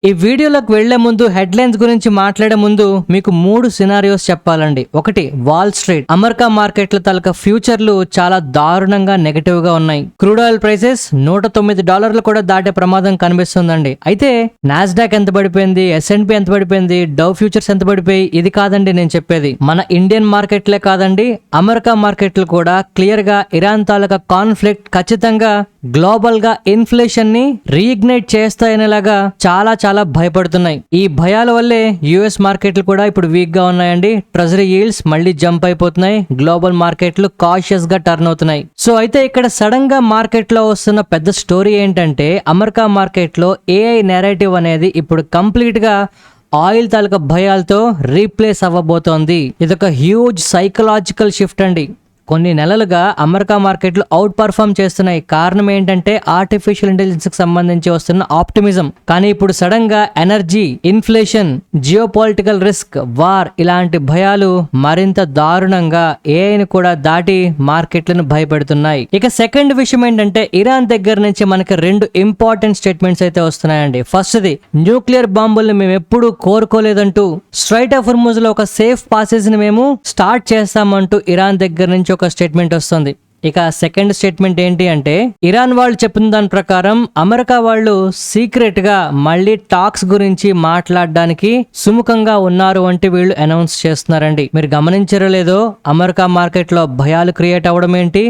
ఈ వీడియోలోకి వెళ్లే ముందు హెడ్లైన్స్ గురించి మాట్లాడే ముందు మీకు 3 సినారియోస్ చెప్పాలండి. ఒకటి, వాల్ స్ట్రీట్ అమెరికా మార్కెట్ల తాలూకా ఫ్యూచర్లు చాలా దారుణంగా నెగటివ్ గా ఉన్నాయి. క్రూడ్ ఆయిల్ ప్రైసెస్ $109 కూడా దాటే ప్రమాదం కనిపిస్తుందండి. అయితే నాస్డాక్ ఎంత పడిపోయింది, S&P ఎంత పడిపోయింది, డౌ ఫ్యూచర్స్ ఎంత పడిపోయి, ఇది కాదండి నేను చెప్పేది. మన ఇండియన్ మార్కెట్లే కాదండి, అమెరికా మార్కెట్లు కూడా క్లియర్ గా ఇరాన్ తాలూకా కాన్ఫ్లిక్ట్ ఖచ్చితంగా గ్లోబల్ గా ఇన్ఫ్లేషన్ ని రీఇగ్నైట్ చేస్తాయనేలాగా చాలా భయపడుతున్నాయి. ఈ భయాల వల్లే యుఎస్ మార్కెట్లు కూడా ఇప్పుడు వీక్ గా ఉన్నాయండి. ట్రెజరీ ఈల్డ్స్ మళ్ళీ జంప్ అయిపోతున్నాయి. గ్లోబల్ మార్కెట్లు కాషియస్ గా టర్న్ అవుతున్నాయి. సో అయితే ఇక్కడ సడన్ గా మార్కెట్ లో వస్తున్న పెద్ద స్టోరీ ఏంటంటే, అమెరికా మార్కెట్ లో ఏఐ నెరేటివ్ అనేది ఇప్పుడు కంప్లీట్ గా ఆయిల్ తాలూకా భయాలతో రీప్లేస్ అవ్వబోతోంది. ఇదొక హ్యూజ్ సైకలాజికల్ షిఫ్ట్ అండి. కొన్ని నెలలుగా అమెరికా మార్కెట్లు అవుట్ పర్ఫార్మ్ చేస్తున్నాయి. కారణం ఏంటంటే ఆర్టిఫిషియల్ ఇంటెలిజెన్స్ కి సంబంధించి వస్తున్న ఆప్టిమిజం. కానీ ఇప్పుడు సడన్ గా energy, inflation, geopolitical risk, war ఇలాంటి భయాలు మరింత దారుణంగా ఏఐని కూడా దాటి మార్కెట్లను భయపెడుతున్నాయి. ఇక సెకండ్ విషయం ఏంటంటే, ఇరాన్ దగ్గర నుంచి మనకి 2 ఇంపార్టెంట్ స్టేట్మెంట్స్ అయితే వస్తున్నాయండి. ఫస్ట్ది, న్యూక్లియర్ బాంబుల్ని మేము ఎప్పుడూ కోరుకోలేదంటూ స్ట్రైట్ ఆఫ్ హోర్ముజ్ లో ఒక సేఫ్ పాసేజ్ ని మేము స్టార్ట్ చేస్తామంటూ ఇరాన్ దగ్గర నుంచి ఒక స్టేట్మెంట్ వస్తుంది. ఇక సెకండ్ స్టేట్మెంట్ ఏంటి అంటే, ఇరాన్ వాళ్ళు చెప్పిన దాని ప్రకారం అమెరికా వాళ్ళు సీక్రెట్ గా మళ్ళీ టాక్స్ గురించి మాట్లాడడానికి సుముఖంగా ఉన్నారు అంటే వీళ్ళు అనౌన్స్ చేస్తున్నారండి. మీరు గమనించారో లేదో, అమెరికా మార్కెట్ లో భయాలు క్రియేట్ అవ్వడం ఏంటి,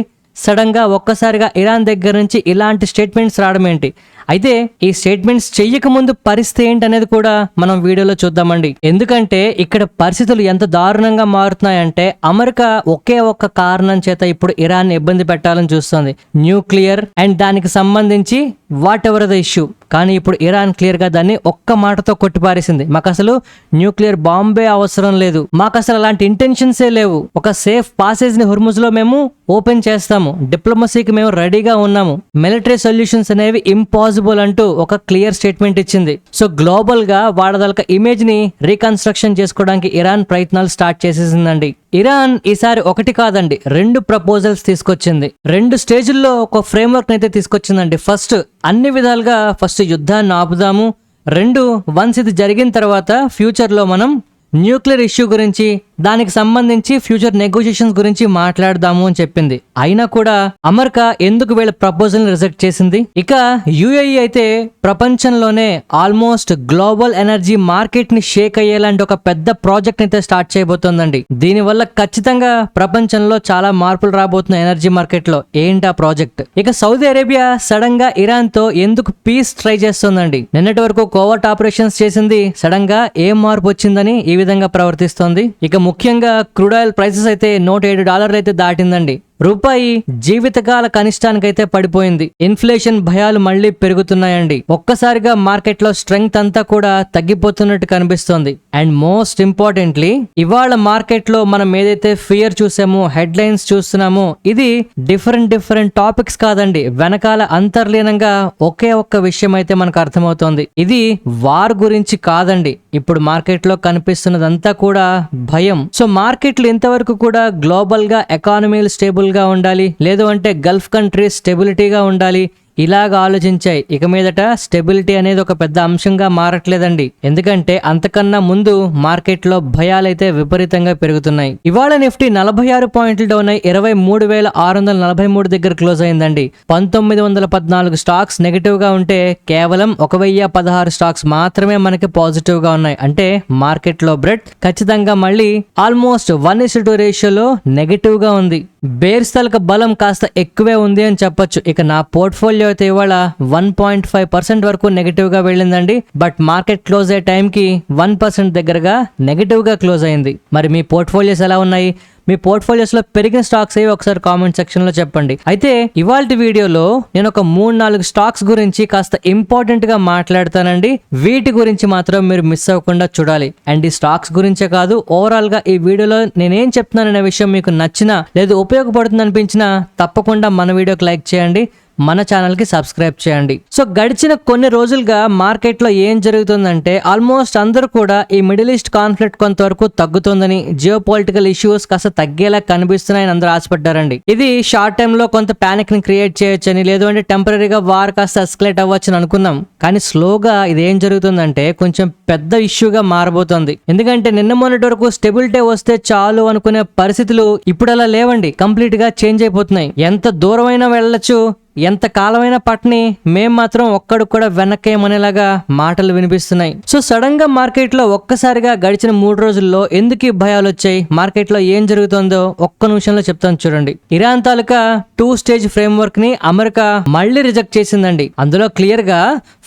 సడన్ గా ఒక్కసారిగా ఇరాన్ దగ్గర నుంచి ఇలాంటి స్టేట్మెంట్స్ రావడం ఏంటి. అయితే ఈ స్టేట్మెంట్స్ చెయ్యక ముందు పరిస్థితి ఏంటనేది కూడా మనం వీడియోలో చూద్దామండి. ఎందుకంటే ఇక్కడ పరిస్థితులు ఎంత దారుణంగా మారుతున్నాయంటే, అమెరికా ఒకే ఒక్క కారణం చేత ఇప్పుడు ఇరాన్ ఇబ్బంది పెట్టాలని చూస్తుంది, న్యూక్లియర్ అండ్ దానికి సంబంధించి వాట్ ఎవర్ ద ఇష్యూ. కానీ ఇప్పుడు ఇరాన్ క్లియర్ గా దాన్ని ఒక్క మాటతో కొట్టిపారేసింది. మాకు అసలు న్యూక్లియర్ బాంబే అవసరం లేదు, మాకు అసలు అలాంటి ఇంటెన్షన్సే లేవు, ఒక సేఫ్ పాసేజ్ ని హుర్ముజ్ లో మేము ఓపెన్ చేస్తాము, డిప్లొమసీకి మేము రెడీగా ఉన్నాము, మిలిటరీ సొల్యూషన్స్ అనేవి ఇంపాసిబుల్ అంటూ ఒక క్లియర్ స్టేట్మెంట్ ఇచ్చింది. సో గ్లోబల్ గా వాడదలక ఇమేజ్ ని రీకన్స్ట్రక్షన్ చేసుకోవడానికి ఇరాన్ ప్రయత్నాలు స్టార్ట్ చేసేసిందండి. ఇరాన్ ఈసారి ఒకటి కాదండి 2 ప్రపోజల్స్ తీసుకొచ్చింది. 2 స్టేజ్ల్లో ఒక ఫ్రేమ్వర్క్ అయితే తీసుకొచ్చిందండి. ఫస్ట్, అన్ని విధాలుగా ఫస్ట్ యుద్ధాన్ని ఆపుదాము. 2, వన్స్ ఇది జరిగిన తర్వాత ఫ్యూచర్ లో మనం న్యూక్లియర్ ఇష్యూ గురించి, దానికి సంబంధించి ఫ్యూచర్ నెగోషియేషన్స్ గురించి మాట్లాడదాము అని చెప్పింది. అయినా కూడా అమెరికా ఎందుకు వీళ్ళ ప్రపోజల్ రిజెక్ట్ చేసింది? ఇక యుఏఈ అయితే ప్రపంచంలోనే ఆల్మోస్ట్ గ్లోబల్ ఎనర్జీ మార్కెట్ ని షేక్ అయ్యేలాంటి ఒక పెద్ద ప్రాజెక్ట్ అయితే స్టార్ట్ చేయబోతోందండి. దీనివల్ల ఖచ్చితంగా ప్రపంచంలో చాలా మార్పులు రాబోతున్న ఎనర్జీ మార్కెట్ లో. ఏంటి ఆ ప్రాజెక్ట్? ఇక సౌదీ అరేబియా సడన్ గా ఇరాన్ తో ఎందుకు పీస్ ట్రై చేస్తోందండి. నిన్నటి వరకు కోవర్ట్ ఆపరేషన్స్ చేసింది, సడన్ గా ఏం మార్పు వచ్చిందని ఈ విధంగా ప్రవర్తిస్తోంది. ఇక ముఖ్యంగా క్రూడ్ ఆయిల్ ప్రైసెస్ అయితే $107 అయితే దాటిందండి. రూపాయి జీవితకాల కనిష్టానికైతే పడిపోయింది. ఇన్ఫ్లేషన్ భయాలు మళ్లీ పెరుగుతున్నాయండి. ఒక్కసారిగా మార్కెట్ లో స్ట్రెంగ్త్ అంతా కూడా తగ్గిపోతున్నట్టు కనిపిస్తోంది. అండ్ మోస్ట్ ఇంపార్టెంట్లీ, ఇవాళ మార్కెట్ లో మనం ఏదైతే ఫియర్ చూసామో, హెడ్లైన్స్ చూస్తున్నామో, ఇది డిఫరెంట్ టాపిక్స్ కాదండి. వెనకాల అంతర్లీనంగా ఒకే ఒక్క విషయం అయితే మనకు అర్థమవుతోంది. ఇది వార్ గురించి కాదండి. ఇప్పుడు మార్కెట్ లో కనిపిస్తున్నదంతా కూడా భయం. సో మార్కెట్లు ఇంతవరకు కూడా గ్లోబల్ గా ఎకానమీలు స్టేబుల్ గా ఉండాలి, లేదు అంటే గల్ఫ్ కంట్రీస్ స్టెబిలిటీగా ఉండాలి, ఇలాగ ఆలోచించాయి. ఇక మీదట స్టెబిలిటీ అనేది ఒక పెద్ద అంశంగా మారట్లేదండి. ఎందుకంటే అంతకన్నా ముందు మార్కెట్ లో భయాలైతే విపరీతంగా పెరుగుతున్నాయి. ఇవాళ నిఫ్టీ 46 పాయింట్లు డౌన్ అయి 23,643 దగ్గర క్లోజ్ అయిందండి. 1914 స్టాక్స్ నెగిటివ్ గా ఉంటే కేవలం 1016 స్టాక్స్ మాత్రమే మనకి పాజిటివ్ గా ఉన్నాయి. అంటే మార్కెట్ లో బ్రెడ్ ఖచ్చితంగా మళ్ళీ ఆల్మోస్ట్ 1:2 రేషియోలో నెగిటివ్ గా ఉంది. బేర్స్ తాలూకా బలం కాస్త ఎక్కువే ఉంది అని చెప్పొచ్చు. ఇక నా పోర్ట్ఫోలియో అయితే ఇవాళ 1.5% వరకు నెగిటివ్ గా వెళ్ళిందండి. బట్ మార్కెట్ క్లోజ్ అయ్యే టైంకి 1% దగ్గరగా నెగిటివ్ గా క్లోజ్ అయింది. మరి మీ పోర్ట్ఫోలియోస్ ఎలా ఉన్నాయి? మీ పోర్ట్ఫోలియోస్ లో పెరిగిన స్టాక్స్ ఏవి ఒకసారి కామెంట్ సెక్షన్ లో చెప్పండి. అయితే ఇవాల్టి వీడియోలో నేను ఒక 3-4 స్టాక్స్ గురించి కాస్త ఇంపార్టెంట్ గా మాట్లాడతానండి. వీటి గురించి మాత్రం మీరు మిస్ అవ్వకుండా చూడాలి. అండ్ ఈ స్టాక్స్ గురించే కాదు, ఓవరాల్ గా ఈ వీడియోలో నేనేం చెప్తున్నాననే విషయం మీకు నచ్చినా లేదు ఉపయోగపడుతుంది అనిపించినా తప్పకుండా మన వీడియోకి లైక్ చేయండి. మన ఛానల్ కి సబ్స్క్రైబ్ చేయండి. సో గడిచిన కొన్ని రోజులుగా మార్కెట్ లో ఏం జరుగుతుందంటే ఆల్మోస్ట్ అందరూ కూడా ఈ మిడిల్ ఈస్ట్ కాన్ఫ్లిక్ట్ కొంతవరకు తగ్గుతుందని, జియో పొలిటికల్ ఇష్యూస్ కాస్త తగ్గేలా కనిపిస్తున్నాయని అందరూ ఆశపడ్డారండి. ఇది షార్ట్ టైమ్ లో కొంత పానిక్ ని క్రియేట్ చేయొచ్చని, లేదు అంటే టెంపరీగా వార్ కాస్త ఎస్కలేట్ అవ్వచ్చని అనుకున్నాం. కానీ స్లోగా ఇది ఏం జరుగుతుందంటే కొంచెం పెద్ద ఇష్యూగా మారబోతోంది. ఎందుకంటే నిన్న మొన్నటి వరకు స్టెబిలిటీ వస్తే చాలు అనుకునే పరిస్థితులు ఇప్పుడు అలా లేవండి, కంప్లీట్ గా చేంజ్ అయిపోతున్నాయి. ఎంత దూరమైనా వెళ్ళొచ్చు, ఎంత కాలమైనా పట్ని, మేం మాత్రం ఒక్కడు కూడా వెనక్కేమనేలాగా మాటలు వినిపిస్తున్నాయి. సో సడన్ గా మార్కెట్ లో ఒక్కసారిగా గడిచిన 3 రోజుల్లో ఎందుకు భయాలు వచ్చాయి, మార్కెట్ లో ఏం జరుగుతుందో ఒక్క నిమిషంలో చెప్తాను చూడండి. ఇరాన్ తాలూకా 2 స్టేజ్ ఫ్రేమ్ వర్క్ ని అమెరికా మళ్ళీ రిజెక్ట్ చేసిందండి. అందులో క్లియర్ గా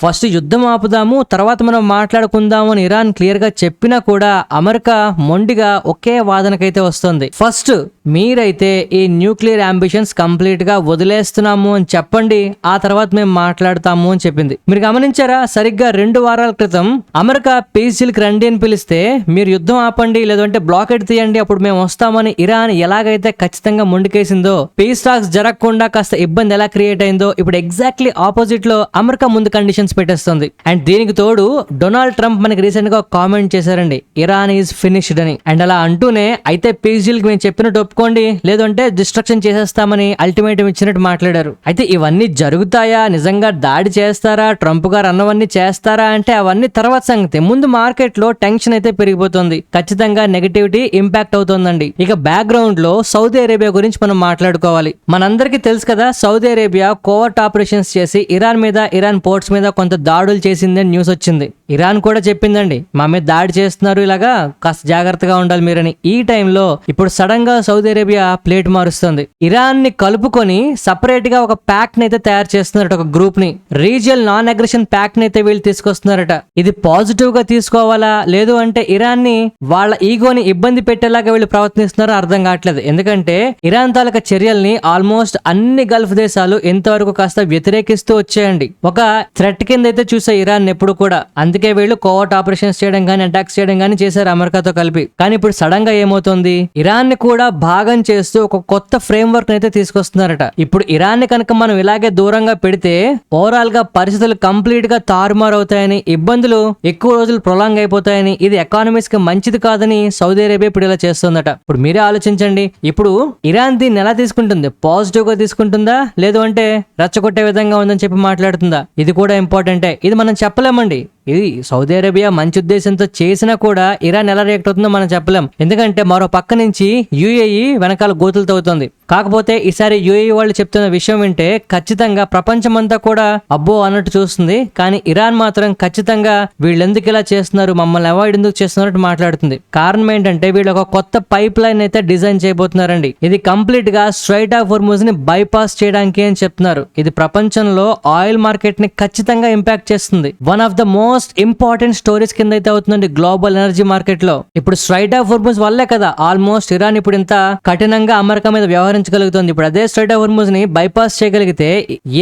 ఫస్ట్ యుద్ధం ఆపుదాము, తర్వాత మనం మాట్లాడుకుందాము అని ఇరాన్ క్లియర్ గా చెప్పినా కూడా అమెరికా మొండిగా ఒకే వాదనకైతే వస్తుంది. ఫస్ట్ మీరైతే ఈ న్యూక్లియర్ అంబిషన్స్ కంప్లీట్ గా వదిలేస్తున్నాము అని చెప్పండి, ఆ తర్వాత మేము మాట్లాడతాము అని చెప్పింది. మీరు గమనించారా, సరిగ్గా 2 వారాల క్రితం అమెరికా పీస్ డీల్ కి రండి అని పిలిస్తే మీరు యుద్ధం ఆపండి లేదంటే బ్లాకెట్ తీయండి అప్పుడు మేము వస్తామని ఇరాన్ ఎలాగైతే ఖచ్చితంగా ముందుకేసిందో, పీస్ టాక్స్ జరగకుండా కాస్త ఇబ్బంది ఎలా క్రియేట్ అయిందో, ఇప్పుడు ఎగ్జాక్ట్లీ ఆపోజిట్ లో అమెరికా ముందు కండిషన్స్ పెట్టేస్తుంది. అండ్ దీనికి తోడు డొనాల్డ్ ట్రంప్ మనకి రీసెంట్ గా కామెంట్ చేశారండి, ఇరాన్ ఈజ్ ఫినిష్డ్ అని. అండ్ అలా అంటూనే అయితే పీస్ డీల్ కి మేము చెప్పినట్టు ఒప్పుకోండి లేదంటే డిస్ట్రక్షన్ చేసేస్తామని అల్టిమేటం ఇచ్చినట్టు మాట్లాడారు. అయితే ఇవన్నీ జరుగుతాయా, నిజంగా దాడి చేస్తారా, ట్రంప్ గారు అన్నవన్నీ చేస్తారా అంటే అవన్నీ తర్వాత సంగతి. ముందు మార్కెట్ లో టెన్షన్ అయితే పెరిగిపోతుంది, ఖచ్చితంగా నెగటివిటీ ఇంపాక్ట్ అవుతుందండి. ఇక బ్యాక్గ్రౌండ్ లో సౌదీ అరేబియా గురించి మనం మాట్లాడుకోవాలి. మనందరికీ తెలుసు కదా, సౌదీ అరేబియా కోవర్ట్ ఆపరేషన్స్ చేసి ఇరాన్ మీద, ఇరాన్ పోర్ట్స్ మీద కొంత దాడులు చేసిందని న్యూస్ వచ్చింది. ఇరాన్ కూడా చెప్పిందండి, మా మీద దాడి చేస్తున్నారు, ఇలాగా కాస్త జాగ్రత్తగా ఉండాలి మీరని. ఈ టైంలో ఇప్పుడు సడన్ గా సౌదీ అరేబియా ప్లేట్ మారుస్తుంది. ఇరాన్ ని కలుపుకొని సపరేట్ గా ఒక ప్యాక్ట్ అయితే తయారు చేస్తున్నారట, ఒక గ్రూప్ ని, రీజియల్ నాన్ అగ్రెషన్ ప్యాక్ట్ అయితే వీళ్ళు తీసుకొస్తున్నారట. ఇది పాజిటివ్ గా తీసుకోవాలా లేదు అంటే ఇరాన్ ని వాళ్ళ ఈగోని ఇబ్బంది పెట్టేలాగా వీళ్ళు ప్రవర్తిస్తున్నారో అర్థం కావట్లేదు. ఎందుకంటే ఇరాన్ తాలూకా చర్యల్ని ఆల్మోస్ట్ అన్ని గల్ఫ్ దేశాలు ఎంతవరకు కాస్త వ్యతిరేకిస్తూ వచ్చాయండి. ఒక థ్రెట్ కింద అయితే చూసే ఇరాన్ ఎప్పుడు కూడా. అందుకే వీళ్ళు కోవర్ట్ ఆపరేషన్స్ చేయడం కానీ, అటాక్స్ చేయడం కానీ చేశారు అమెరికాతో కలిపి. కానీ ఇప్పుడు సడన్ గా ఏమవుతుంది, ఇరాన్ ని కూడా భాగం చేస్తూ ఒక కొత్త ఫ్రేమ్ వర్క్ అయితే తీసుకొస్తున్నారట. ఇప్పుడు ఇరాన్ ని కనుక మనం ఇలాగే దూరంగా పెడితే ఓవరాల్ గా పరిస్థితులు కంప్లీట్ గా తారుమారు అవుతాయని, ఇబ్బందులు ఎక్కువ రోజులు ప్రొలాంగ్ అయిపోతాయని, ఇది ఎకానమీస్ కి మంచిది కాదని సౌదీ అరేబియా ఇప్పుడు ఇలా చేస్తుందట. ఇప్పుడు మీరే ఆలోచించండి, ఇప్పుడు ఇరాన్ దీన్ని ఎలా తీసుకుంటుంది, పాజిటివ్ గా తీసుకుంటుందా లేదు అంటే రచ్చగొట్టే విధంగా ఉందని చెప్పి మాట్లాడుతుందా, ఇది కూడా ఇంపార్టెంటే. ఇది మనం చెప్పలేమండి. ఇది సౌదీ అరేబియా మంచి ఉద్దేశంతో చేసినా కూడా ఇరాన్ ఎలా రియాక్ట్ అవుతుందో మనం చెప్పలేం. ఎందుకంటే మరో పక్క నుంచి యుఏఈ వెనకాల గోతులు తవ్వుతుంది. కాకపోతే ఈసారి యుఏఈ వాళ్ళు చెప్తున్న విషయం వింటే ఖచ్చితంగా ప్రపంచమంతా కూడా అబ్బో అన్నట్టు చూస్తుంది. కానీ ఇరాన్ మాత్రం ఖచ్చితంగా వీళ్ళెందుకు ఇలా చేస్తున్నారు, మమ్మల్ని అవాయిడ్ ఎందుకు చేస్తున్నట్టు మాట్లాడుతుంది. కారణం ఏంటంటే వీళ్ళు ఒక కొత్త పైప్ లైన్ అయితే డిజైన్ చేయబోతున్నారండి. ఇది కంప్లీట్ గా స్ట్రైట్ ఆఫ్ హోర్ముజ్ ని బైపాస్ చేయడానికి అని చెప్తున్నారు. ఇది ప్రపంచంలో ఆయిల్ మార్కెట్ ని ఖచ్చితంగా ఇంపాక్ట్ చేస్తుంది. One of the most important stories కింద అయితే అవుతుందండి గ్లోబల్ ఎనర్జీ మార్కెట్ లో. ఇప్పుడు స్ట్రైట్ ఆఫ్ హోర్ముజ్ వల్లే కదా ఆల్మోస్ట్ ఇరాన్ ఇప్పుడు ఇంత కఠినంగా అమెరికా మీద వ్యవహరించగలుగుతుంది. ఇప్పుడు అదే స్ట్రైట్ ఆఫ్ హోర్ముజ్ ని బైపాస్ చేయగలిగితే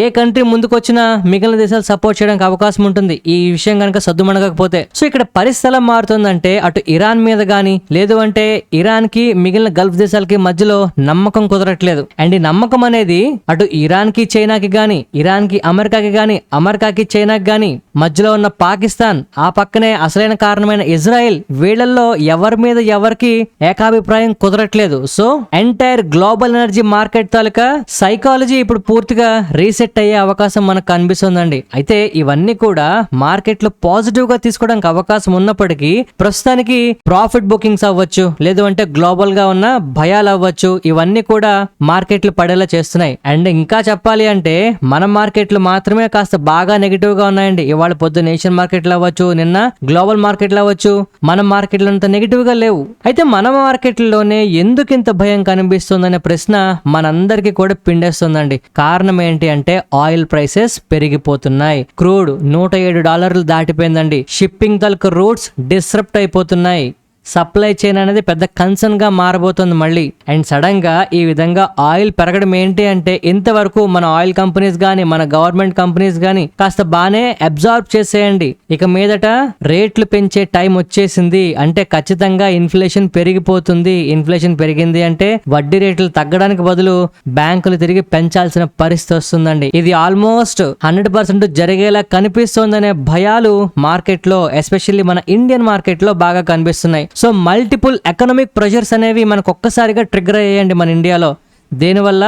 ఏ కంట్రీ ముందుకొచ్చినా మిగిలిన దేశాలు సపోర్ట్ చేయడానికి అవకాశం ఉంటుంది, ఈ విషయం కనుక సద్దుమణగకపోతే. సో ఇక్కడ పరిస్థితి మారుతుందంటే అటు ఇరాన్ మీద గానీ లేదు అంటే ఇరాన్ కి మిగిలిన గల్ఫ్ దేశాలకి మధ్యలో నమ్మకం కుదరట్లేదు. అండ్ ఈ నమ్మకం అనేది అటు ఇరాన్ కి చైనాకి గానీ, ఇరాన్ కి అమెరికాకి గానీ, అమెరికాకి చైనాకి గానీ, మధ్యలో ఉన్న పాకిస్తాన్, ఆ పక్కనే అసలైన కారణమైన ఇజ్రాయెల్, వీళ్ళల్లో ఎవరి మీద ఎవరికి ఏకాభిప్రాయం కుదరట్లేదు. So entire global energy market తాలూకా సైకాలజీ ఇప్పుడు పూర్తిగా రీసెట్ అయ్యే అవకాశం మనకు కనిపిస్తుందండి. అయితే ఇవన్నీ కూడా మార్కెట్ లో పాజిటివ్ గా తీసుకోవడానికి అవకాశం ఉన్నప్పటికీ ప్రస్తుతానికి ప్రాఫిట్ బుకింగ్స్ అవ్వచ్చు, లేదు అంటే గ్లోబల్ గా ఉన్న భయాలు అవ్వచ్చు, ఇవన్నీ కూడా మార్కెట్లు పడేలా చేస్తున్నాయి. అండ్ ఇంకా చెప్పాలి అంటే మన మార్కెట్లు మాత్రమే కాస్త బాగా నెగిటివ్ గా ఉన్నాయండి. ఇవాళ పొద్దున్న నేషన్ మార్కెట్లు అవ్వచ్చు, నిన్న గ్లోబల్ మార్కెట్లు అవ్వచ్చు, మన మార్కెట్లు అంత నెగిటివ్ గా లేవు. అయితే మన మార్కెట్లోనే ఎందుకు ఇంత భయం కనిపిస్తుందనే ప్రశ్న మనందరికీ కూడా పిండేస్తుందండి. కారణం ఏంటి అంటే ఆయిల్ ప్రైసెస్ పెరిగిపోతున్నాయి. క్రూడ్ $107 దాటిపోయిందండి. షిప్పింగ్ తలకు రూట్స్ డిస్రప్ట్ అయిపోతున్నాయి. సప్లై చైన్ అనేది పెద్ద కన్సర్న్ గా మారబోతుంది మళ్ళీ. అండ్ సడన్ గా ఈ విధంగా ఆయిల్ పెరగడం ఏంటి అంటే, ఇంతవరకు మన ఆయిల్ కంపెనీస్ గానీ మన గవర్నమెంట్ కంపెనీస్ గానీ కాస్త బానే అబ్జార్బ్ చేసేయండి. ఇక మీదట రేట్లు పెంచే టైం వచ్చేసింది అంటే ఖచ్చితంగా ఇన్ఫ్లేషన్ పెరిగిపోతుంది. ఇన్ఫ్లేషన్ పెరిగింది అంటే వడ్డీ రేట్లు తగ్గడానికి బదులు బ్యాంకులు తిరిగి పెంచాల్సిన పరిస్థితి వస్తుందండి. ఇది ఆల్మోస్ట్ 100% జరిగేలా కనిపిస్తోందనే భయాలు మార్కెట్ లో, ఎస్పెషల్లీ మన ఇండియన్ మార్కెట్ లో బాగా కనిపిస్తున్నాయి. సో మల్టిపుల్ ఎకనామిక్ ప్రెషర్స్ అనేవి మనకు ఒక్కసారిగా ట్రిగ్గర్ అయ్యాయండి మన ఇండియాలో. దేనివల్ల?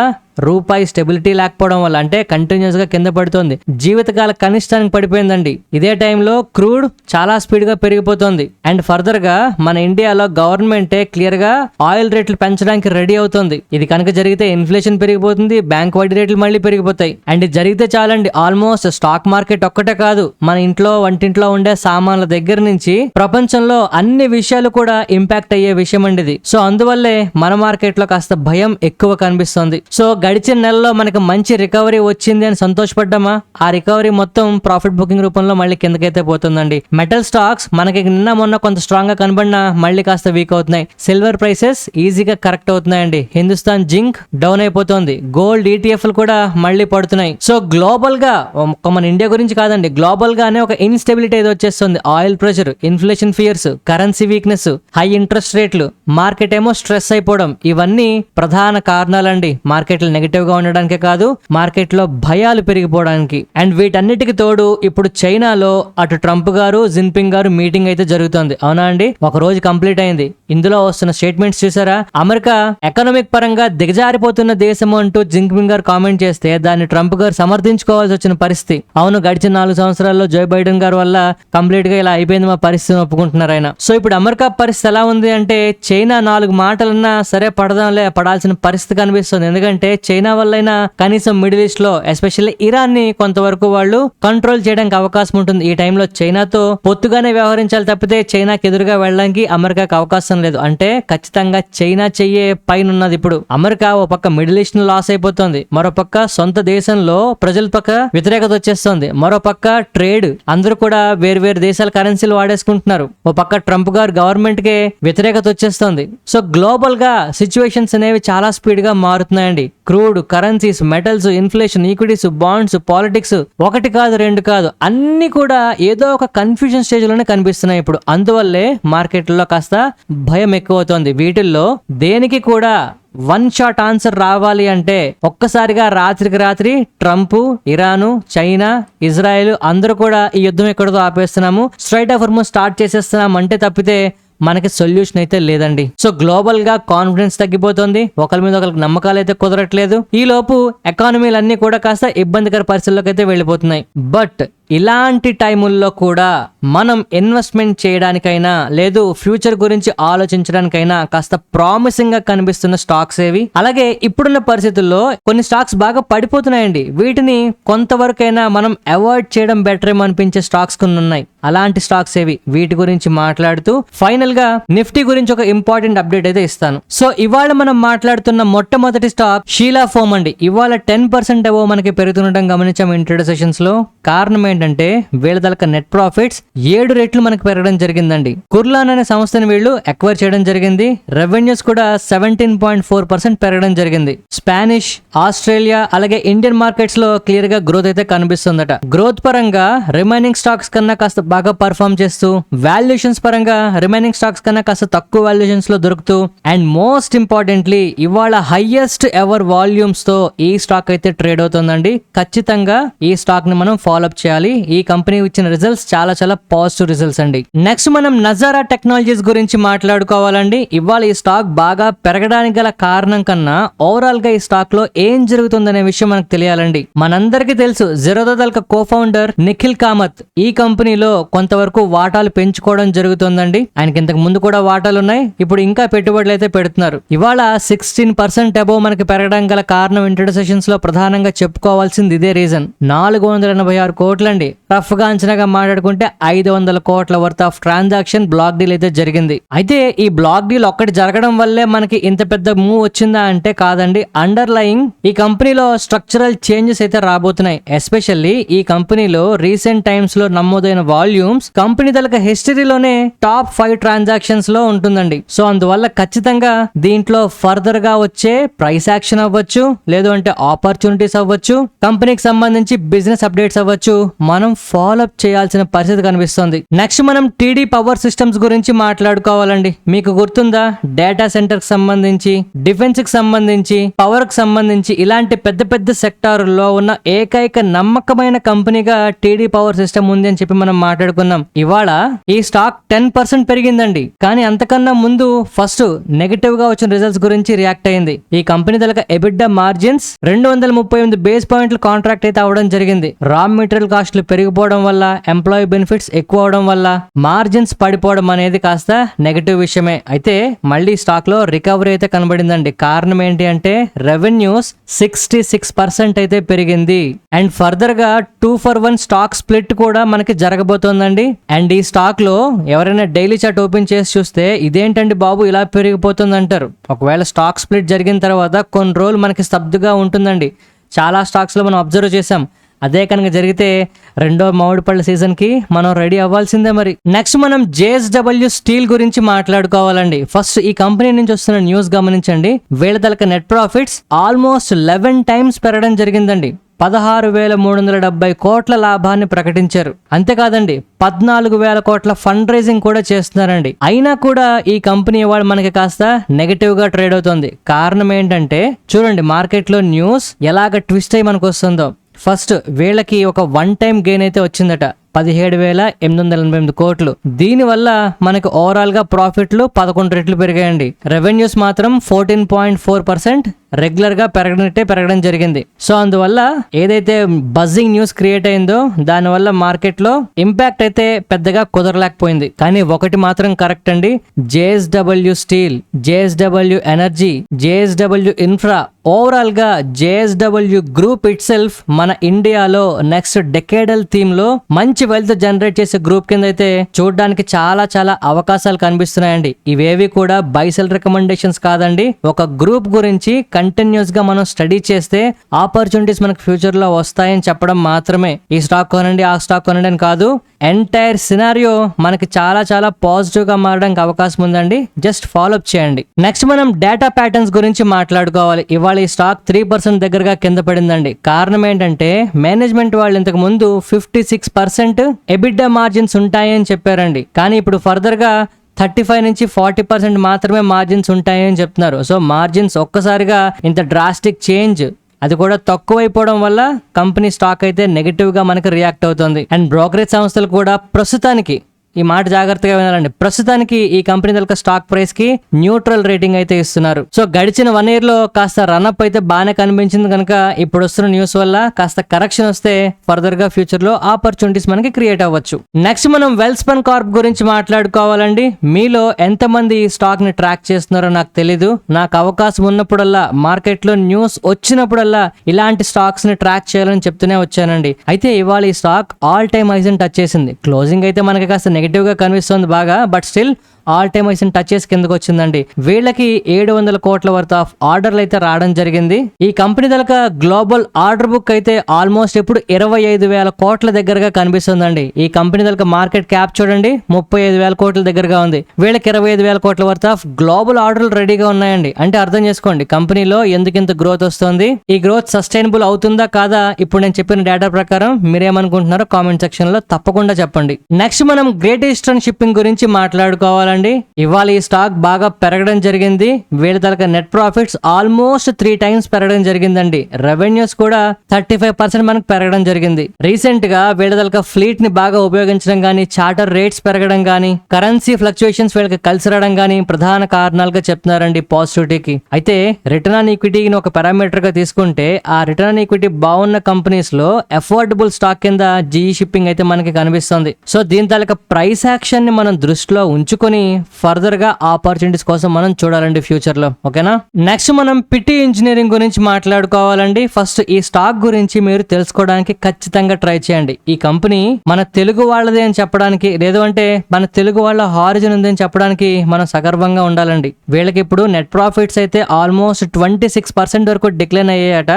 రూపాయి స్టెబిలిటీ లేకపోవడం వల్ల, అంటే కంటిన్యూస్ గా కింద పడుతోంది, జీవితకాల కనిష్టానికి పడిపోయిందండి. ఇదే టైంలో క్రూడ్ చాలా స్పీడ్ గా పెరిగిపోతుంది. అండ్ ఫర్దర్ గా మన ఇండియాలో గవర్నమెంటే క్లియర్ గా ఆయిల్ రేట్లు పెంచడానికి రెడీ అవుతుంది. ఇది కనుక జరిగితే ఇన్ఫ్లేషన్ పెరిగిపోతుంది, బ్యాంక్ వడ్డీ రేట్లు మళ్ళీ పెరిగిపోతాయి. అండ్ ఇది జరిగితే చాలండి, ఆల్మోస్ట్ స్టాక్ మార్కెట్ ఒక్కటే కాదు, మన ఇంట్లో వంటింట్లో ఉండే సామాన్ల దగ్గర నుంచి ప్రపంచంలో అన్ని విషయాలు కూడా ఇంపాక్ట్ అయ్యే విషయం అండి ఇది. సో అందువల్లే మన మార్కెట్ లో కాస్త భయం ఎక్కువ కనిపిస్తుంది. సో గడిచిన నెలలో మనకి మంచి రికవరీ వచ్చింది అని సంతోషపడ్డామా? ఆ రికవరీ మొత్తం ప్రాఫిట్ బుకింగ్ రూపంలో మళ్ళీ కిందకైతే పోతుందండి. మెటల్ స్టాక్స్ మనకి నిన్న మొన్న కొంత స్ట్రాంగ్ గా కనబడినా మళ్ళీ కాస్త వీక్ అవుతున్నాయి. సిల్వర్ ప్రైసెస్ ఈజీగా కరెక్ట్ అవుతున్నాయండి. హిందుస్థాన్ జింక్ డౌన్ అయిపోతుంది. గోల్డ్ ఈటీఎఫ్లు కూడా మళ్ళీ పడుతున్నాయి. సో గ్లోబల్ గా, మన ఇండియా గురించి కాదండి, గ్లోబల్ గానే ఒక ఇన్స్టెబిలిటీ ఏదో వచ్చేస్తుంది. Oil pressure, inflation fears, currency weakness, high interest రేట్లు, మార్కెట్ ఏమో స్ట్రెస్ అయిపోవడం, ఇవన్నీ ప్రధాన కారణాలండి మార్కెట్లు నెగిటివ్ గా ఉండడానికే కాదు, మార్కెట్ లో భయాలు పెరిగిపోవడానికి. అండ్ వీటన్నిటికి తోడు ఇప్పుడు చైనాలో అటు ట్రంప్ గారు, జిన్పింగ్ గారు మీటింగ్ అయితే జరుగుతుంది. అవునా అండి? ఒక రోజు కంప్లీట్ అయింది. ఇందులో వస్తున్న స్టేట్మెంట్స్ చూసారా? అమెరికా ఎకనామిక్ పరంగా దిగజారిపోతున్న దేశం అంటూ జిన్పింగ్ గారు కామెంట్ చేస్తే దాన్ని ట్రంప్ గారు సమర్థించుకోవాల్సి వచ్చిన పరిస్థితి. అవును, గడిచిన 4 సంవత్సరాల్లో జో బైడెన్ గారి వల్ల కంప్లీట్ గా ఇలా అయిపోయింది మా పరిస్థితిని ఒప్పుకుంటున్నారు ఆయన. సో ఇప్పుడు అమెరికా పరిస్థితి ఎలా ఉంది అంటే, చైనా 4 మాటలన్నా సరే పడాల్సిన పరిస్థితి కనిపిస్తుంది. ఎందుకంటే చైనా వల్లైనా కనీసం మిడిల్ ఈస్ట్ లో, ఎస్పెషల్లీ ఇరాన్ ని కొంతవరకు వాళ్ళు కంట్రోల్ చేయడానికి అవకాశం ఉంటుంది. ఈ టైంలో చైనాతో పొత్తుగానే వ్యవహరించాలి తప్పితే చైనాకి ఎదురుగా వెళ్ళడానికి అమెరికాకి అవకాశం లేదు. అంటే ఖచ్చితంగా చైనా చెయ్యే పైన ఉన్నది. ఇప్పుడు అమెరికా ఓ పక్క మిడిల్ ఈస్ట్ ను లాస్ అయిపోతుంది, మరో పక్క సొంత దేశంలో ప్రజల పక్క వ్యతిరేకత వచ్చేస్తుంది, మరో పక్క ట్రేడ్, అందరూ కూడా వేరు దేశాల కరెన్సీలు వాడేసుకుంటున్నారు, ఓ పక్క ట్రంప్ గారు గవర్నమెంట్ కే వ్యతిరేకత వచ్చేస్తుంది. సో గ్లోబల్ గా సిచ్యువేషన్స్ అనేవి చాలా స్పీడ్ గా మారుతున్నాయండి. Crude, currencies, metals, inflation, equities, bonds, politics, ఒకటి కాదు రెండు కాదు, అన్ని కూడా ఏదో ఒక కన్ఫ్యూజన్ స్టేజ్ లోనే కనిపిస్తున్నాయి ఇప్పుడు. అందువల్లే మార్కెట్లో కాస్త భయం ఎక్కువ అవుతోంది. వీటిల్లో దేనికి కూడా వన్ షాట్ ఆన్సర్ రావాలి అంటే ఒక్కసారిగా రాత్రికి రాత్రి ట్రంప్, ఇరాను, చైనా, ఇజ్రాయెల్ అందరూ కూడా ఈ యుద్ధం ఎక్కడితో ఆపేస్తున్నాము, స్ట్రైట్ ఆఫ్ హార్మోజ్ స్టార్ట్ చేసేస్తున్నాం అంటే తప్పితే మనకి సొల్యూషన్ అయితే లేదండి. సో గ్లోబల్ గా కాన్ఫిడెన్స్ తగ్గిపోతుంది, ఒకరి మీద ఒకరికి నమ్మకాలు అయితే కుదరట్లేదు. ఈ లోపు ఎకానమీలన్నీ కూడా కాస్త ఇబ్బందికర పరిస్థితుల్లోకి అయితే వెళ్ళిపోతున్నాయి. బట్ ఇలాంటి టైముల్లో కూడా మనం ఇన్వెస్ట్మెంట్ చేయడానికైనా లేదు ఫ్యూచర్ గురించి ఆలోచించడానికైనా కాస్త ప్రామిసింగ్ గా కనిపిస్తున్న స్టాక్స్ ఏవి? అలాగే ఇప్పుడున్న పరిస్థితుల్లో కొన్ని స్టాక్స్ బాగా పడిపోతున్నాయండి. వీటిని కొంతవరకైనా మనం అవాయిడ్ చేయడం బెటర్ ఏమో అనిపించే స్టాక్స్ కొన్ని ఉన్నాయి. అలాంటి స్టాక్స్ ఏవి? వీటి గురించి మాట్లాడుతూ ఫైనల్ గా నిఫ్టీ గురించి ఒక ఇంపార్టెంట్ అప్డేట్ అయితే ఇస్తాను. సో ఇవాళ మనం మాట్లాడుతున్న మొట్టమొదటి స్టాక్ షీలా ఫోమ్ అండి. ఇవాళ 10% ఏవో మనకి పెరుగుతుండటం గమనించాం ఇంట్రాడే సెషన్స్ లో. కారణం ఏంటంటే వీళ్ళ తలక నెట్ ప్రాఫిట్స్ 7 రెట్లు మనకు పెరగడం జరిగిందండి. కుర్లాన్ అనే సంస్థను వీళ్ళు ఎక్వైర్ చేయడం జరిగింది. రెవెన్యూస్ కూడా 17.4% పెరగడం జరిగింది. స్పానిష్, ఆస్ట్రేలియా అలాగే ఇండియన్ మార్కెట్స్ లో క్లియర్ గా గ్రోత్ అయితే కనిపిస్తుందట. గ్రోత్ పరంగా రిమైనింగ్ స్టాక్స్ కన్నా కాస్త బాగా పర్ఫార్మ్ చేస్తూ, వాల్యుయేషన్స్ పరంగా రిమైనింగ్ స్టాక్స్ కన్నా కాస్త తక్కువ వాల్యుయేషన్స్ లో దొరుకుతూ, అండ్ మోస్ట్ ఇంపార్టెంట్లీ ఇవాళ హైయెస్ట్ ఎవర్ వాల్యూమ్స్ తో ఈ స్టాక్ అయితే ట్రేడ్ అవుతుందండి. ఖచ్చితంగా ఈ స్టాక్ ని మనం ఫాలో అప్ చేయాలి. ఈ కంపెనీ ఇచ్చిన రిజల్ట్స్ చాలా పాజిటివ్ రిజల్ట్స్ అండి. నెక్స్ట్ మనం నజారా టెక్నాలజీస్ గురించి మాట్లాడుకోవాలండి. ఇవాళ ఈ స్టాక్ బాగా పెరగడానికి గల కారణం కన్నా ఓవరాల్ గా ఈ స్టాక్ లో ఏం జరుగుతుందనే విషయం మనకు తెలియాలండి. మనందరికీ తెలుసు జెరోదా తలక కో-ఫౌండర్ నిఖిల్ కామత్ ఈ కంపెనీలో కొంతవరకు వాటాలు పెంచుకోవడం జరుగుతుందండి. ఆయనకి ఇంతకు ముందు కూడా వాటాలు ఉన్నాయి, ఇప్పుడు ఇంకా పెట్టుబడులు అయితే పెడుతున్నారు. ఇవాళ 16% అబోవ్ మనకి పెరగడానికి గల కారణం ఇంట్రాడే సెషన్స్ లో ప్రధానంగా చెప్పుకోవాల్సింది ఇదే రీజన్. 486 కోట్లండి. రఫ్ గా అంచనాగా మాట్లాడుకుంటే 500 కోట్ల worth of transaction black deal అయితే జరిగింది. అయితే ఈ బ్లాక్ డీల్ ఒక్కటి జరగడం వల్లే మనకి ఇంత పెద్ద మూవ్ వచ్చిందా అంటే కాదండి. అండర్లయింగ్ ఈ కంపెనీలో స్ట్రక్చరల్ చేంజెస్ అయితే రాబోతున్నాయి. ఎస్పెషల్లీ ఈ కంపెనీలో రీసెంట్ టైమ్స్ లో నమోదైన వాల్యూమ్స్ కంపెనీ తలక హిస్టరీలోనే టాప్ 5 ట్రాన్సాక్షన్స్ లో ఉంటుందండి. సో అందువల్ల ఖచ్చితంగా దీంట్లో ఫర్దర్ గా వచ్చే ప్రైస్ యాక్షన్ అవ్వచ్చు, లేదు అంటే ఆపర్చునిటీస్ అవ్వచ్చు, కంపెనీకి సంబంధించి బిజినెస్ అప్డేట్స్ అవ్వచ్చు, మనం ఫాలో అప్ చేయాల్సిన పరిస్థితి కనిపిస్తుంది. నెక్స్ట్ మనం టీడీ పవర్ సిస్టమ్స్ గురించి మాట్లాడుకోవాలండి. మీకు గుర్తుందా, డేటా సెంటర్ కి సంబంధించి, డిఫెన్స్ కి సంబంధించి, పవర్ కి సంబంధించి ఇలాంటి పెద్ద పెద్ద సెక్టార్లో ఉన్న ఏకైక నమ్మకమైన కంపెనీగా టీడీ పవర్ సిస్టమ్ ఉంది అని చెప్పి మనం మాట్లాడుకున్నాం. ఇవాళ ఈ స్టాక్ 10% పెరిగిందండి. కానీ అంతకన్నా ముందు ఫస్ట్ నెగటివ్ గా వచ్చిన రిజల్ట్స్ గురించి రియాక్ట్ అయింది. ఈ కంపెనీ తలక ఎబిడ్డా మార్జిన్స్ 238 బేస్ పాయింట్లు కాంట్రాక్ట్ అయితే అవడం జరిగింది. రా మెటీరియల్ కాస్ట్లు పెరిగిపోవడం వల్ల, ఎంప్లాయీ బెనిఫిట్స్ ఎక్కువ అవడం వల్ల మార్జిన్స్ పడిపోవడం అనేది కాస్త నెగటివ్ విషయమే. అయితే మళ్ళీ స్టాక్ లో రికవరీ అయితే కనబడిందండి. కారణం ఏంటి అంటే రెవెన్యూస్ 66% అయితే పెరిగింది. అండ్ ఫర్దర్ గా 2-for-1 స్టాక్ స్ప్లిట్ కూడా మనకి జరగబోతోందండి. అండ్ ఈ స్టాక్ లో ఎవరైనా డైలీ చార్ట్ ఓపెన్ చేసి చూస్తే ఇదేంటండి బాబు ఇలా పెరిగిపోతుంది అంటారు. ఒకవేళ స్టాక్ స్ప్లిట్ జరిగిన తర్వాత కొన్ని రోజులు మనకి స్తబ్దుగా ఉంటుందండి. చాలా స్టాక్స్ లో మనం అబ్జర్వ్ చేసాం. అదే కనుక జరిగితే రెండో మామిడి పళ్ళ సీజన్ కి మనం రెడీ అవ్వాల్సిందే. మరి నెక్స్ట్ మనం JSW స్టీల్ గురించి మాట్లాడుకోవాలండి. ఫస్ట్ ఈ కంపెనీ నుంచి వస్తున్న న్యూస్ గమనించండి. వీళ్ళ తలక నెట్ ప్రాఫిట్స్ ఆల్మోస్ట్ 11 టైమ్స్ పెరగడం జరిగిందండి. 16,370 కోట్ల లాభాన్ని ప్రకటించారు. అంతేకాదండి 14,000 కోట్ల ఫండ్ రైజింగ్ కూడా చేస్తున్నారండి. అయినా కూడా ఈ కంపెనీ ఇవాళ మనకి కాస్త నెగటివ్ గా ట్రేడ్ అవుతుంది. కారణం ఏంటంటే చూడండి, మార్కెట్ లో న్యూస్ ఎలాగ ట్విస్ట్ అయ్యి మనకు వస్తుందో. ఫస్ట్ వీళ్ళకి ఒక 1 టైం గెయిన్ అయితే వచ్చిందట, 17,888 కోట్లు. దీనివల్ల మనకు ఓవరాల్ గా ప్రాఫిట్లు 11 రెట్లు పెరిగాయండి. రెవెన్యూస్ మాత్రం 14.4% రెగ్యులర్ గా పెరగడం జరిగింది. సో అందువల్ల ఏదైతే బజ్జింగ్ న్యూస్ క్రియేట్ అయిందో దానివల్ల మార్కెట్ లో ఇంపాక్ట్ అయితే పెద్దగా కుదరలేకపోయింది. కానీ ఒకటి మాత్రం కరెక్ట్ అండి, JSW steel, JSW energy, JSW infra, overall గా JSW గ్రూప్ ఇట్ సెల్ఫ్ మన ఇండియాలో నెక్స్ట్ డెకేడల్ థీమ్ లో మంచి వెల్త్ జనరేట్ చేసే గ్రూప్ కింద అయితే చూడడానికి చాలా చాలా అవకాశాలు కనిపిస్తున్నాయండి. ఇవేవి కూడా బై సెల్ రికమెండేషన్స్ కాదండి. ఒక గ్రూప్ గురించి కంటిన్యూస్ గా మనం స్టడీ చేస్తే ఆపర్చునిటీస్ మనకు ఫ్యూచర్ లో వస్తాయని చెప్పడం మాత్రమే. ఈ స్టాక్ కొనండి, ఆ స్టాక్ కొనండి అని కాదు. ఎంటైర్ సినారియో మనకి చాలా చాలా పాజిటివ్ గా మారడానికి అవకాశం ఉందండి. జస్ట్ ఫాలో అప్ చేయండి. నెక్స్ట్ మనం డేటా ప్యాటర్న్స్ గురించి మాట్లాడుకోవాలి. ఇవాళ ఈ స్టాక్ 3% దగ్గరగా కింద పడిందండి. కారణం ఏంటంటే మేనేజ్మెంట్ వాళ్ళు ఇంతకు ముందు 56% ఎబిడ్డా మార్జిన్స్ ఉంటాయని చెప్పారండి. కానీ ఇప్పుడు ఫర్దర్ గా 35 నుంచి 40% మాత్రమే మార్జిన్స్ ఉంటాయని చెప్తున్నారు. సో మార్జిన్స్ ఒక్కసారిగా ఇంత డ్రాస్టిక్ చేంజ్, అది కూడా తక్కువైపోవడం వల్ల కంపెనీ స్టాక్ అయితే నెగిటివ్ గా మనకి రియాక్ట్ అవుతుంది. అండ్ బ్రోకరేజ్ సంస్థలు కూడా ప్రస్తుతానికి, ఈ మాట జాగ్రత్తగా వినాలండి, ప్రస్తుతానికి ఈ కంపెనీ తలక స్టాక్ ప్రైస్ కి న్యూట్రల్ రేటింగ్ అయితే ఇస్తున్నారు. సో గడిచిన 1 year లో కాస్త రన్అప్ అయితే బాగానే కనిపించింది కనుక ఇప్పుడు వస్తున్న న్యూస్ వల్ల కాస్త కరెక్షన్ వస్తే ఫర్దర్ గా ఫ్యూచర్ లో ఆపర్చునిటీస్ మనకి క్రియేట్ అవ్వచ్చు. నెక్స్ట్ మనం వెల్స్పన్ కార్ప్ గురించి మాట్లాడుకోవాలండి. మీలో ఎంతమంది ఈ స్టాక్ ని ట్రాక్ చేస్తున్నారో నాకు తెలీదు. నాకు అవకాశం ఉన్నప్పుడల్లా, మార్కెట్ లో న్యూస్ వచ్చినప్పుడల్లా ఇలాంటి స్టాక్స్ ని ట్రాక్ చేయాలని చెప్తూనే వచ్చానండి. అయితే ఇవాళ ఈ స్టాక్ ఆల్ టైమ్ హైస్ ని టచ్ చేసింది. క్లోజింగ్ అయితే మనకి కాస్త నెగిటివ్ గా కనిపిస్తుంది బాగా, but still all time highs touch చేసి కిందకు వచ్చిందండి. వీళ్ళకి 700 కోట్ల వర్త్ ఆఫ్ ఆర్డర్లు అయితే రావడం జరిగింది. ఈ కంపెనీ దళక గ్లోబల్ ఆర్డర్ బుక్ అయితే ఆల్మోస్ట్ ఇప్పుడు 25,000 కోట్ల దగ్గరగా కనిపిస్తుందండి. ఈ కంపెనీ దళక మార్కెట్ క్యాప్ చూడండి 35,000 కోట్ల దగ్గరగా ఉంది. వీళ్ళకి 25,000 కోట్ల వర్త్ ఆఫ్ గ్లోబల్ ఆర్డర్లు రెడీగా ఉన్నాయండి. అంటే అర్థం చేసుకోండి కంపెనీలో ఎందుకింత గ్రోత్ వస్తుంది. ఈ గ్రోత్ సస్టైనబుల్ అవుతుందా కాదా ఇప్పుడు నేను చెప్పిన డేటా ప్రకారం మీరేమనుకుంటున్నారో కామెంట్ సెక్షన్ లో తప్పకుండా చెప్పండి. నెక్స్ట్ మనం గ్రేట్ ఈస్టర్న్ షిప్పింగ్ గురించి మాట్లాడుకోవాలండి. ఇవాళ ఈ స్టాక్ బాగా పెరగడం జరిగింది. వీళ్ళ తలక నెట్ ప్రాఫిట్స్ ఆల్మోస్ట్ 3 టైమ్స్ పెరగడం జరిగిందండి. రెవెన్యూస్ కూడా 35% మనకు పెరగడం జరిగింది. రీసెంట్ గా వీళ్ళ తలక ఫ్లీట్ ని బాగా ఉపయోగించడం గానీ, చార్టర్ రేట్స్ పెరగడం గానీ, కరెన్సీ ఫ్లక్చుయేషన్స్ వీళ్ళకి కలిసి రావడం గానీ ప్రధాన కారణాలుగా చెప్తున్నారండి పాజిటివిటీకి. అయితే రిటర్న్ ఆన్ ఈక్విటీని ఒక పారామీటర్ గా తీసుకుంటే ఆ రిటర్న్ ఆన్ ఈక్విటీ బాగున్న కంపెనీస్ లో అఫోర్డబుల్ స్టాక్ కింద జీఈ షిప్పింగ్ అయితే మనకి కనిపిస్తుంది. సో దీని తలక ప్రైస్ యాక్షన్ ని మనం దృష్టిలో ఉంచుకొని ఫర్దర్ గా ఆపర్చునిటీస్ కోసం మనం చూడాలండి ఫ్యూచర్ లో. ఓకేనా. నెక్స్ట్ మనం పిటి ఇంజనీరింగ్ గురించి మాట్లాడుకోవాలండి. ఫస్ట్ ఈ స్టాక్ గురించి మీరు తెలుసుకోవడానికి ఖచ్చితంగా ట్రై చేయండి. ఈ కంపెనీ మన తెలుగు వాళ్ళదే అని చెప్పడానికి, లేదు అంటే మన తెలుగు వాళ్ళ హారిజన్ ఉంది అని చెప్పడానికి మనం సగర్వంగా ఉండాలండి. వీళ్ళకి ఇప్పుడు నెట్ ప్రాఫిట్స్ అయితే ఆల్మోస్ట్ 26% వరకు డిక్లైన్ అయ్యాయట.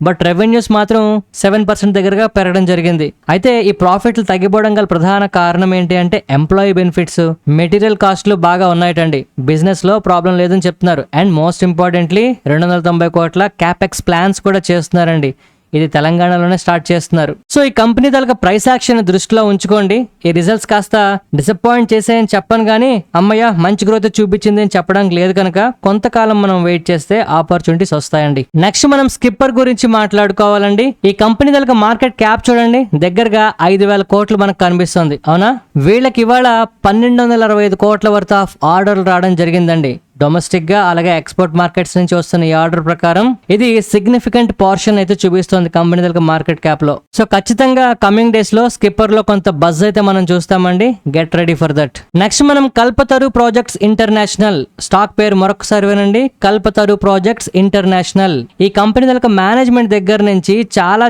బట్ రెవెన్యూస్ మాత్రం 7% దగ్గరగా పెరగడం జరిగింది. అయితే ఈ ప్రాఫిట్లు తగ్గిపోవడం గల ప్రధాన కారణం ఏంటి అంటే ఎంప్లాయీ బెనిఫిట్స్, మెటీరియల్ కాస్ట్లు బాగా ఉన్నాయటండి. బిజినెస్ లో ప్రాబ్లం లేదని చెప్తున్నారు. అండ్ మోస్ట్ ఇంపార్టెంట్లీ 290 కోట్ల క్యాపెక్స్ ప్లాన్స్ కూడా చేస్తున్నారండి. ఇది తెలంగాణలోనే స్టార్ట్ చేస్తున్నారు. సో ఈ కంపెనీ తాలూకా ప్రైస్ యాక్షన్ దృష్టిలో ఉంచుకోండి. ఈ రిజల్ట్స్ కాస్త డిసప్పాయింట్ చేసాయని చెప్పను కానీ అమ్మయ్య మంచి గ్రోత్ చూపించింది అని చెప్పడానికి లేదు కనుక కొంతకాలం మనం వెయిట్ చేస్తే ఆపర్చునిటీస్ వస్తాయండి. నెక్స్ట్ మనం స్కిప్పర్ గురించి మాట్లాడుకోవాలండి. ఈ కంపెనీ తాలూకా మార్కెట్ క్యాప్ చూడండి, దగ్గరగా 5,000 కోట్లు మనకు కనిపిస్తుంది. అవునా, వీళ్ళకి ఇవాళ 1,265 కోట్ల వర్త్ ఆఫ్ ఆర్డర్లు రావడం జరిగిందండి. డొమెస్టిక్ గా అలాగే ఎక్స్పోర్ట్ మార్కెట్స్ నుంచి వస్తున్న ఈ ఆర్డర్ ప్రకారం ఇది సిగ్నిఫికెంట్ పోర్షన్ అయితే చూపిస్తుంది కంపెనీ దగ్గర మార్కెట్ క్యాప్ లో. సో ఖచ్చితంగా కమింగ్ డేస్ లో స్కిప్పర్ లో కొంత బజ్ అయితే మనం చూస్తామండి. Get ready for that. Next మనం కల్పతరు ప్రాజెక్ట్స్ ఇంటర్నేషనల్ స్టాక్ పేరు మరొకసారి వినండి, కల్పతరు ప్రాజెక్ట్స్ ఇంటర్నేషనల్. ఈ కంపెనీ దగ్గర మేనేజ్మెంట్ దగ్గర నుంచి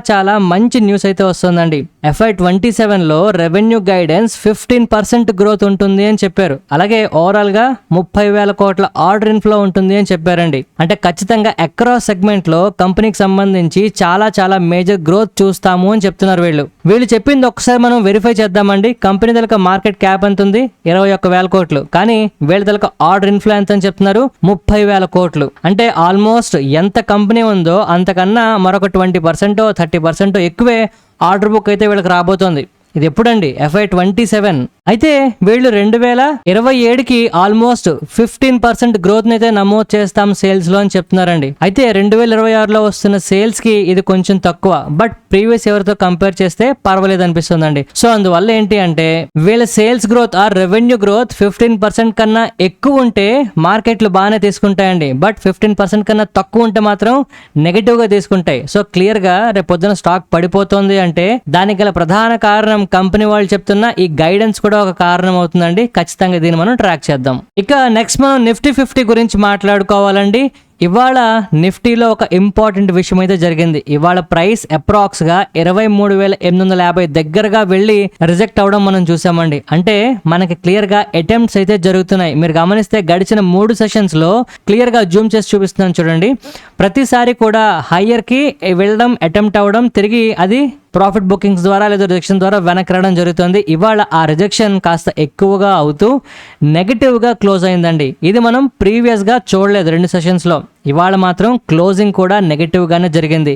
చాలా మంచి న్యూస్ అయితే వస్తుందండి. FY27 లో రెవెన్యూ గైడెన్స్ 15% గ్రోత్ ఉంటుంది అని చెప్పారు. అలాగే ఓవరాల్ గా 30,000 కోట్ల ఆర్డర్ ఇన్ఫ్లో ఉంటుంది అని చెప్పారండి. అంటే ఖచ్చితంగా అక్రాస్ సెగ్మెంట్ లో కంపెనీకి సంబంధించి చాలా మేజర్ గ్రోత్ చూస్తాము అని చెప్తున్నారు వీళ్ళు చెప్పింది ఒకసారి మనం వెరిఫై చేద్దామండి. కంపెనీ దగ్గర మార్కెట్ క్యాప్ ఎంత ఉంది? 21,000 కోట్లు. కానీ వీళ్ళ దగ్గర ఆర్డర్ ఇన్ఫ్లో ఎంత అని చెప్తున్నారు? 30,000 కోట్లు. అంటే ఆల్మోస్ట్ ఎంత కంపెనీ ఉందో అంతకన్నా మరొక 20% 30% ఎక్కువే ఆర్డర్ బుక్ అయితే వీళ్ళకి రాబోతోంది. ఇది ఎప్పుడండి? FY27. అయితే వీళ్ళు 2027కి ఆల్మోస్ట్ 15% గ్రోత్ అయితే నమోదు చేస్తాం సేల్స్ లో అని చెప్తున్నారండి. అయితే 2026లో వస్తున్న సేల్స్ కి ఇది కొంచెం తక్కువ, బట్ ప్రీవియస్ ఎవరితో కంపేర్ చేస్తే పర్వాలేదు అనిపిస్తుందండి. సో అందువల్ల ఏంటి అంటే వీళ్ళ sales growth or revenue growth 15% కన్నా ఎక్కువ ఉంటే మార్కెట్లు బాగానే తీసుకుంటాయండి. బట్ 15% కన్నా తక్కువ ఉంటే మాత్రం నెగటివ్ గా తీసుకుంటాయి. సో క్లియర్ గా రేపు పొద్దున స్టాక్ పడిపోతుంది అంటే దానికి గల ప్రధాన కారణం కంపెనీ వాళ్ళు చెప్తున్న ఈ గైడెన్స్ కూడా ఒక కారణం అవుతుందండి. ఖచ్చితంగా దీన్ని మనం ట్రాక్ చేద్దాం. ఇక నెక్స్ట్ మనం నిఫ్టీ 50 గురించి మాట్లాడుకోవాలండి. ఇవాళ నిఫ్టీలో ఒక ఇంపార్టెంట్ విషయం అయితే జరిగింది. ఇవాళ ప్రైస్ అప్రాక్స్ గా 23,850 దగ్గరగా వెళ్ళి రిజెక్ట్ అవడం మనం చూసామండి. అంటే మనకి క్లియర్ గా అటెంప్ట్స్ అయితే జరుగుతున్నాయి. మీరు గమనిస్తే గడిచిన 3 సెషన్స్ లో క్లియర్ గా జూమ్ చేసి చూపిస్తున్నాను చూడండి. ప్రతిసారి కూడా హయ్యర్ కి వెళ్ళడం, అటెంప్ట్ అవడం, తిరిగి అది ప్రాఫిట్ బుకింగ్స్ ద్వారా లేదా రిజెక్షన్ ద్వారా వెనక్కి రావడం జరుగుతుంది. ఇవాళ ఆ రిజెక్షన్ కాస్త ఎక్కువగా అవుతూ నెగిటివ్ గా క్లోజ్ అయిందండి. ఇది మనం ప్రీవియస్ గా చూడలేదు 2 సెషన్స్ లో. ఇవాళ మాత్రం క్లోజింగ్ కూడా నెగిటివ్ గానే జరిగింది.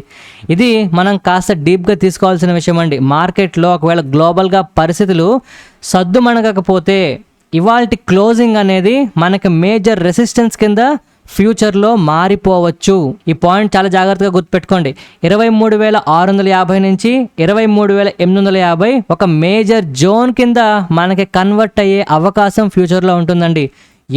ఇది మనం కాస్త డీప్ గా తీసుకోవాల్సిన విషయం అండి. మార్కెట్లో ఒకవేళ గ్లోబల్ గా పరిస్థితులు సద్దుమణగకపోతే ఇవాల్టి క్లోజింగ్ అనేది మనకి మేజర్ రెసిస్టెన్స్ కింద ఫ్యూచర్లో మారిపోవచ్చు. ఈ పాయింట్ చాలా జాగ్రత్తగా గుర్తుపెట్టుకోండి. 23,650 నుంచి 23,850 ఒక మేజర్ జోన్ కింద మనకి కన్వర్ట్ అయ్యే అవకాశం ఫ్యూచర్లో ఉంటుందండి.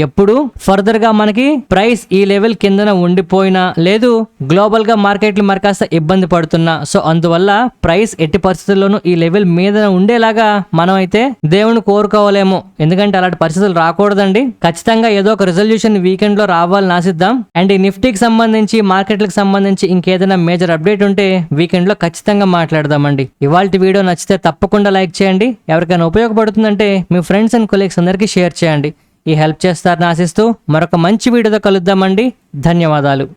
ఎప్పుడు ఫర్దర్ గా మనకి ప్రైస్ ఈ లెవెల్ కిందన ఉండిపోయినా, లేదు గ్లోబల్ గా మార్కెట్లు మరి కాస్త ఇబ్బంది పడుతున్నా, సో అందువల్ల ప్రైస్ ఎట్టి పరిస్థితుల్లోనూ ఈ లెవెల్ మీద ఉండేలాగా మనం అయితే దేవుని కోరుకోవాలేమో. ఎందుకంటే అలాంటి పరిస్థితులు రాకూడదండి. ఖచ్చితంగా ఏదో ఒక రిజల్యూషన్ వీకెండ్ లో రావాలని ఆశిద్దాం. అండ్ ఈ నిఫ్టీకి సంబంధించి, మార్కెట్లకు సంబంధించి ఇంకేదైనా మేజర్ అప్డేట్ ఉంటే వీకెండ్ లో ఖచ్చితంగా మాట్లాడదామండి. ఇవాళ వీడియో నచ్చితే తప్పకుండా లైక్ చేయండి. ఎవరికైనా ఉపయోగపడుతుందంటే మీ ఫ్రెండ్స్ అండ్ కొలీగ్స్ అందరికీ షేర్ చేయండి. ఈ హెల్ప్ చేస్తారని ఆశిస్తూ మరొక మంచి వీడియోతో కలుద్దామండి. ధన్యవాదాలు.